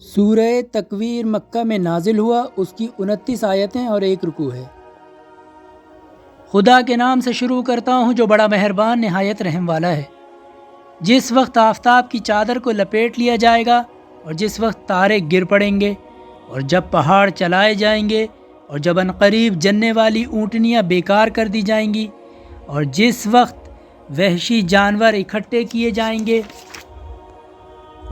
سورہ تکویر مکہ میں نازل ہوا، اس کی 29 آیتیں اور 1 رکوع ہے۔ خدا کے نام سے شروع کرتا ہوں جو بڑا مہربان نہایت رحم والا ہے۔ جس وقت آفتاب کی چادر کو لپیٹ لیا جائے گا اور جس وقت تارے گر پڑیں گے اور جب پہاڑ چلائے جائیں گے اور جب عنقریب جننے والی اونٹنیاں بیکار کر دی جائیں گی اور جس وقت وحشی جانور اکٹھے کیے جائیں گے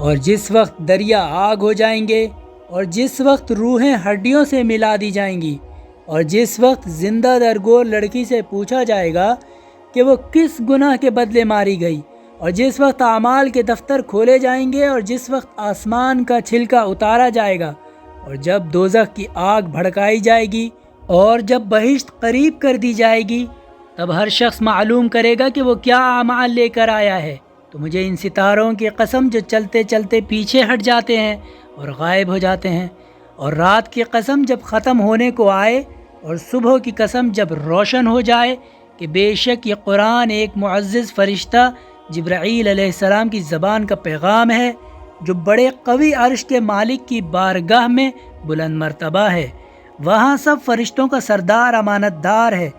اور جس وقت دریا آگ ہو جائیں گے اور جس وقت روحیں ہڈیوں سے ملا دی جائیں گی اور جس وقت زندہ درگور لڑکی سے پوچھا جائے گا کہ وہ کس گناہ کے بدلے ماری گئی اور جس وقت اعمال کے دفتر کھولے جائیں گے اور جس وقت آسمان کا چھلکا اتارا جائے گا اور جب دوزخ کی آگ بھڑکائی جائے گی اور جب بہشت قریب کر دی جائے گی، تب ہر شخص معلوم کرے گا کہ وہ کیا اعمال لے کر آیا ہے۔ تو مجھے ان ستاروں کی قسم جو چلتے چلتے پیچھے ہٹ جاتے ہیں اور غائب ہو جاتے ہیں، اور رات کی قسم جب ختم ہونے کو آئے اور صبح کی قسم جب روشن ہو جائے، کہ بے شک یہ قرآن ایک معزز فرشتہ جبرائیل علیہ السلام کی زبان کا پیغام ہے، جو بڑے قوی عرش کے مالک کی بارگاہ میں بلند مرتبہ ہے۔ وہاں سب فرشتوں کا سردار امانت دار ہے۔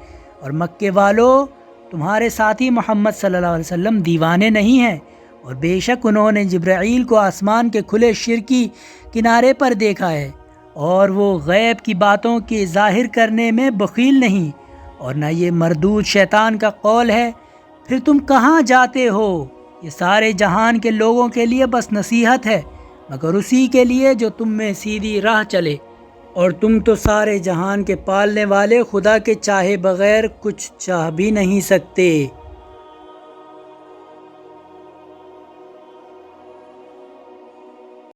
اور مکے والو، تمہارے ساتھی محمد صلی اللہ علیہ وسلم دیوانے نہیں ہیں، اور بے شک انہوں نے جبرائیل کو آسمان کے کھلے شرکی کنارے پر دیکھا ہے، اور وہ غیب کی باتوں کے ظاہر کرنے میں بخیل نہیں، اور نہ یہ مردود شیطان کا قول ہے۔ پھر تم کہاں جاتے ہو؟ یہ سارے جہان کے لوگوں کے لیے بس نصیحت ہے، مگر اسی کے لیے جو تم میں سیدھی راہ چلے، اور تم تو سارے جہان کے پالنے والے خدا کے چاہے بغیر کچھ چاہ بھی نہیں سکتے۔